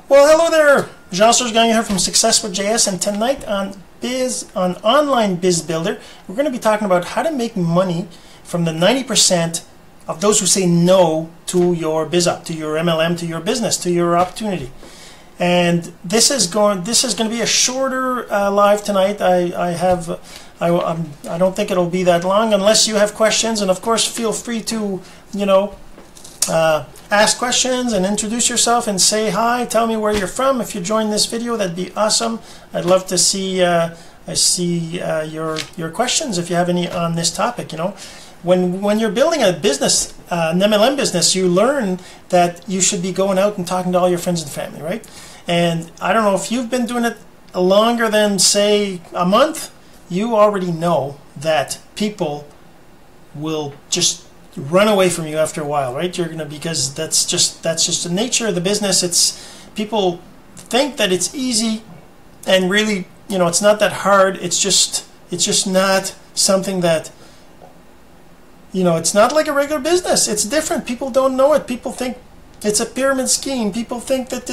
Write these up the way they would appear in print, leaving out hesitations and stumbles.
Well, hello there. Jean-Serge here from Success with JS, and tonight on Online Biz Builder, we're going to be talking about how to make money from the 90% of those who say no to your BizUp, to your MLM, to your business, to your opportunity. And this is going to be a shorter live tonight. I don't think it'll be that long unless you have questions, and of course feel free to ask questions and introduce yourself and say hi, tell me where you're from. If you join this video, that'd be awesome. I'd love to see your questions if you have any on this topic. When you're building a business, an MLM business, you learn that you should be going out and talking to all your friends and family, right? And I don't know if you've been doing it longer than, say, a month. You already know that people will just run away from you after a while, right? Because that's just the nature of the business. It's people think that it's easy, and really, it's not that hard. It's just not something that, it's not like a regular business. It's different. People don't know it. People think it's a pyramid scheme. People think that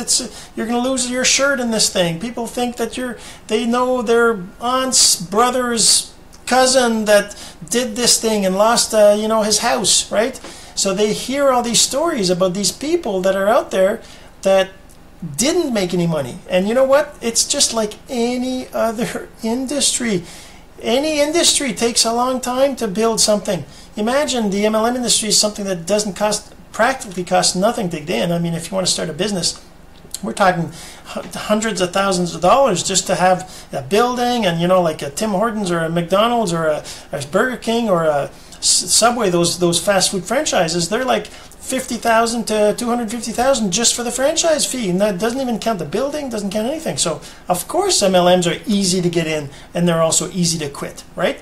you're going to lose your shirt in this thing. People think that they know their aunt's brother's cousin that did this thing and lost his house, right? So they hear all these stories about these people that are out there that didn't make any money. And you know what? It's just like any other industry. Any industry takes a long time to build something. Imagine the MLM industry is something that doesn't practically cost nothing to get in. I mean, if you want to start a business, we're talking hundreds of thousands of dollars just to have a building, and like a Tim Hortons or a McDonald's or a Burger King or a Subway, those fast food franchises, they're like $50,000 to $250,000 just for the franchise fee, and that doesn't even count the building, doesn't count anything. So of course MLMs are easy to get in, and they're also easy to quit, right?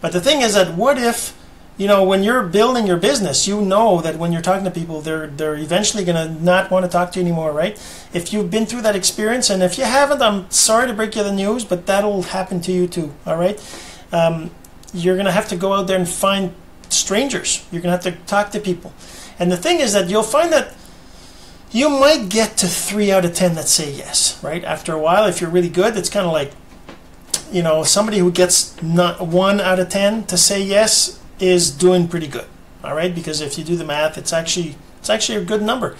But the thing is that what if, when you're building your business, that when you're talking to people, they're eventually going to not want to talk to you anymore, right? If you've been through that experience, and if you haven't, I'm sorry to break you the news, but that'll happen to you too, all right? You're going to have to go out there and find strangers. You're going to have to talk to people. And the thing is that you'll find that you might get to 3 out of 10 that say yes, right? After a while, if you're really good, it's kind of like, somebody who gets not 1 out of 10 to say yes is doing pretty good, all right? Because if you do the math, it's actually a good number.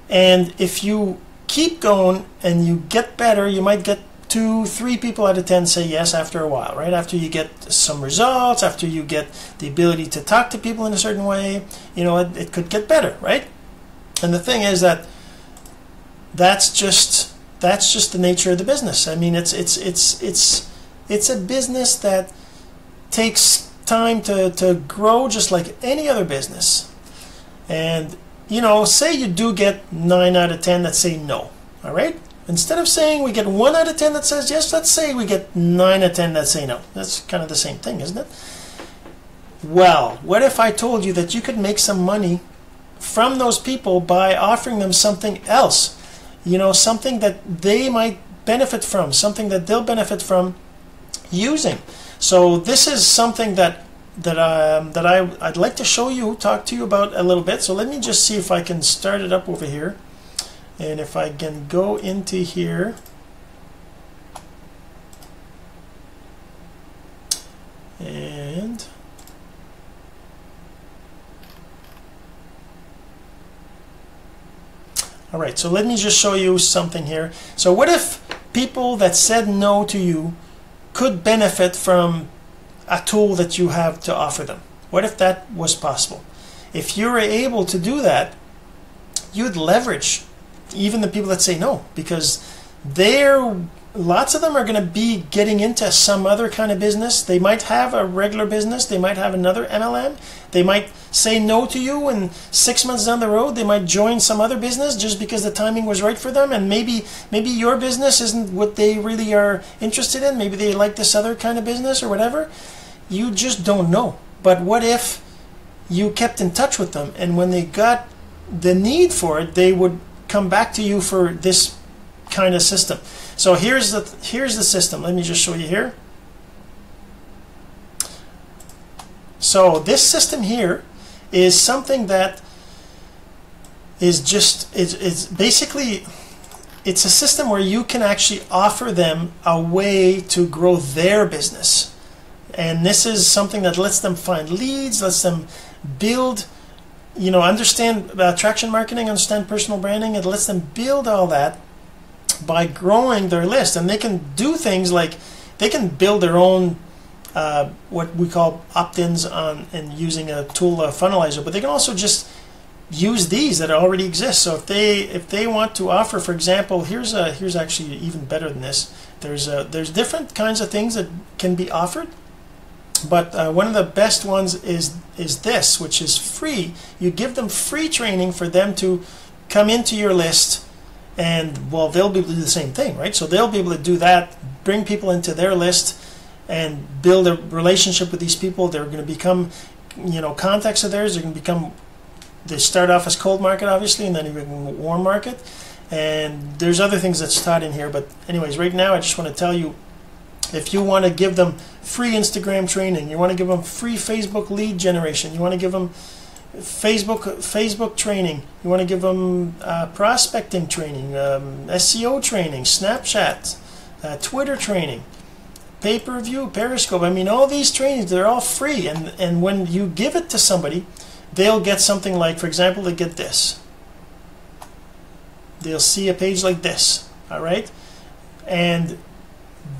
And if you keep going and you get better, you might get 2, 3 people out of 10 say yes after a while, right? After you get some results, after you get the ability to talk to people in a certain way, it could get better, right? And the thing is that that's just the nature of the business. I mean, it's a business that takes time to grow, just like any other business. And say you do get 9 out of 10 that say no, all right? Instead of saying we get 1 out of 10 that says yes, let's say we get 9 out of 10 that say no. That's kind of the same thing, isn't it? Well, what if I told you that you could make some money from those people by offering them something else? Something that they might benefit from, something that they'll benefit from using. So this is something that I'd like to talk to you about a little bit. So let me just see if I can start it up over here, and if I can go into here, and all right, so let me just show you something here. So what if people that said no to you could benefit from a tool that you have to offer them? What if that was possible? If you were able to do that, you'd leverage even the people that say no, because lots of them are going to be getting into some other kind of business. They might have a regular business, they might have another MLM, they might say no to you, and 6 months down the road they might join some other business just because the timing was right for them, and maybe your business isn't what they really are interested in. Maybe they like this other kind of business or whatever. You just don't know. But what if you kept in touch with them, and when they got the need for it, they would come back to you for this kind of system? So here's the system. Let me just show you here. So this system here is something that is just it's basically it's a system where you can actually offer them a way to grow their business. And this is something that lets them find leads, lets them build, understand attraction marketing, understand personal branding. It lets them build all that by growing their list. And they can do things like they can build their own what we call opt-ins on and using a tool, a funnelizer, but they can also just use these that already exist. So if they want to offer, for example, here's actually even better than this. There's different kinds of things that can be offered, but one of the best ones is this, which is free. You give them free training for them to come into your list, and well, they'll be able to do the same thing, right? So they'll be able to do that, bring people into their list and build a relationship with these people. They're going to become, contacts of theirs. They're going to become, they start off as cold market, obviously, and then you become warm market. And there's other things that's taught in here. But anyways, right now I just want to tell you, if you want to give them free Instagram training, you want to give them free Facebook lead generation, you want to give them Facebook training, you want to give them prospecting training, SEO training, Snapchat, Twitter training, pay-per-view, Periscope. I mean, all these trainings, they're all free. And when you give it to somebody, they'll get something like, for example, they get this. They'll see a page like this, all right? And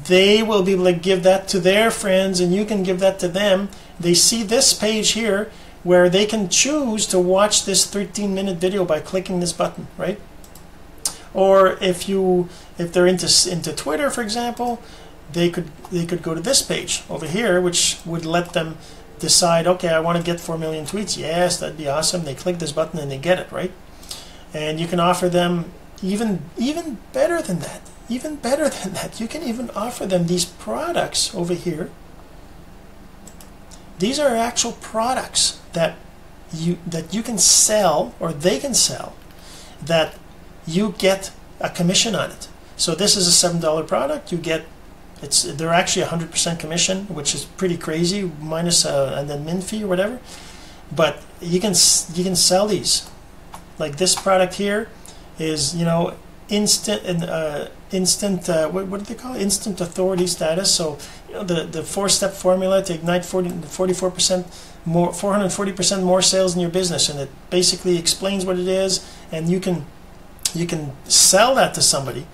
they will be able to give that to their friends, and you can give that to them. They see this page here where they can choose to watch this 13-minute video by clicking this button, right? Or if they're into Twitter, for example, they could go to this page over here, which would let them decide, okay, I want to get 4 million tweets. Yes, that'd be awesome. They click this button and they get it, right? And you can offer them even better than that. Even better than that. You can even offer them these products over here. These are actual products that you can sell, or they can sell, that you get a commission on it. So this is a $7 product. You get they're actually 100% commission, which is pretty crazy, minus an admin fee or whatever. But you can sell these. Like this product here is instant what do they call it? Instant authority status. So the 4-step formula to ignite 440% more sales in your business, and it basically explains what it is, and you can sell that to somebody,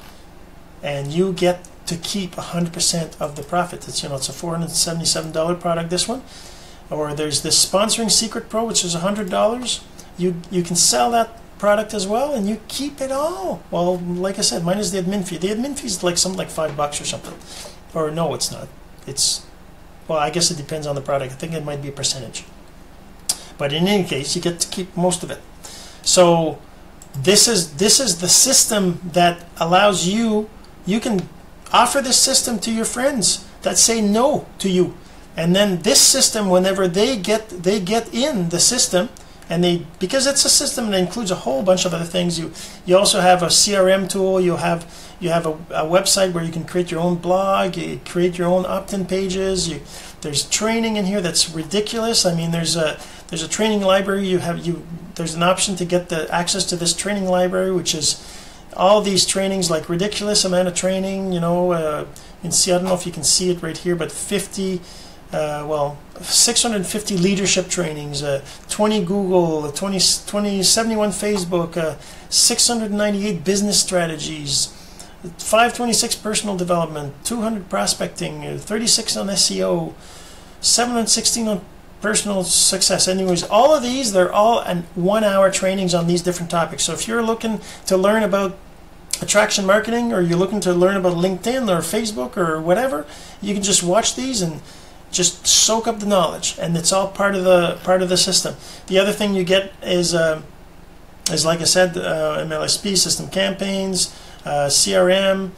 and you get to keep 100% of the profit. It's a $477 product, this one. Or there's this Sponsoring Secret Pro, which is $100. You can sell that product as well, and you keep it all. Well, like I said, minus the admin fee. The admin fee is like something like $5 or something. Or no, it's not. Well, I guess it depends on the product. I think it might be a percentage. But in any case, you get to keep most of it. So this is the system that allows you can offer this system to your friends that say no to you, and then this system, whenever they get in the system, and because it's a system that includes a whole bunch of other things. You also have a CRM tool. You have a website where you can create your own blog, you create your own opt-in pages. There's training in here that's ridiculous. I mean, there's a training library. There's an option to get the access to this training library, which is all these trainings, like ridiculous amount of training. You can see, I don't know if you can see it right here, but 650 leadership trainings, 20 Google, 71 Facebook, 698 business strategies, 526 personal development, 200 prospecting, 36 on SEO, 716 on personal success. Anyways, all of these, they're all 1-hour trainings on these different topics. So if you're looking to learn about attraction marketing, or you're looking to learn about LinkedIn or Facebook or whatever, you can just watch these and just soak up the knowledge, and it's all part of the system. The other thing you get is like I said, MLSP, system campaigns, CRM.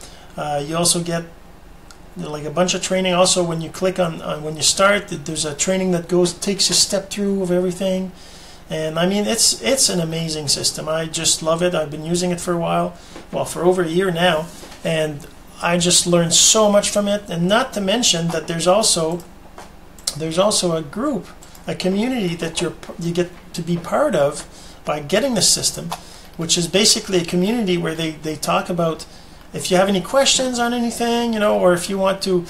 You also get like a bunch of training. Also, when you click on when you start, there's a training that takes a step through of everything. And I mean, it's an amazing system. I just love it. I've been using it for a while, for over a year now, and I just learned so much from it. And not to mention that there's also a group, a community that you get to be part of by getting this system. which is basically a community where they talk about if you have any questions on anything, you know, or if you want to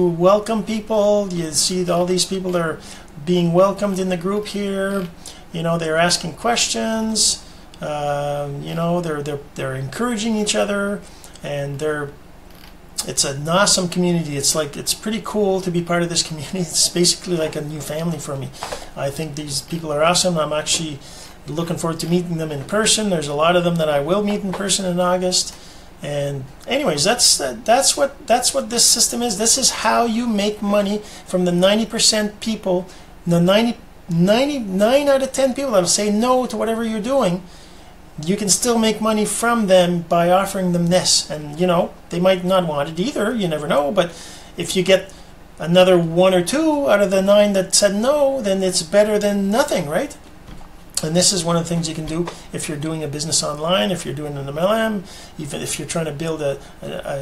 welcome people. You see all these people that are being welcomed in the group here. You know, they're asking questions. You know, they're encouraging each other, and it's an awesome community. It's pretty cool to be part of this community. It's basically like a new family for me. I think these people are awesome. I'm actually looking forward to meeting them in person. There's a lot of them that I will meet in person in August. And anyways, that's what this system is. This is how you make money from the 90% people, the 99 out of 10 people that'll say no to whatever you're doing. You can still make money from them by offering them this. And you know, they might not want it either, you never know, but if you get another 1 or 2 out of the 9 that said no, then it's better than nothing, right? And this is one of the things you can do if you're doing a business online, if you're doing an MLM, even if you're trying to build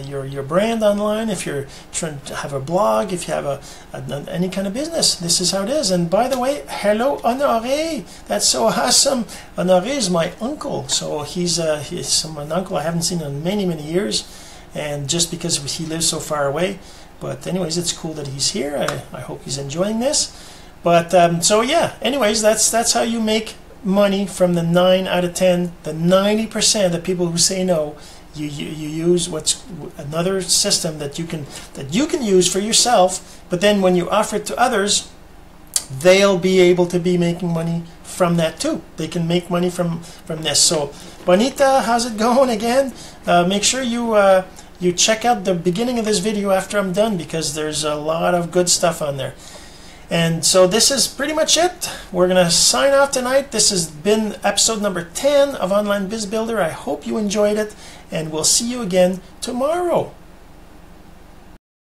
your brand online, if you're trying to have a blog, if you have any kind of business. This is how it is. And by the way, hello Honoré. That's so awesome. Honoré is my uncle. So he's an uncle I haven't seen in many, many years, and just because he lives so far away. But anyways, it's cool that he's here. I hope he's enjoying this. But so yeah, anyways, that's how you make money from the 9 out of 10, the 90% of people who say no. You use what's another system that you can use for yourself, but then when you offer it to others, they'll be able to be making money from that too. They can make money from this. So Bonita, how's it going again? Make sure you check out the beginning of this video after I'm done, because there's a lot of good stuff on there. And so this is pretty much it. We're going to sign off tonight. This has been episode number 10 of Online Biz Builder. I hope you enjoyed it, and we'll see you again tomorrow.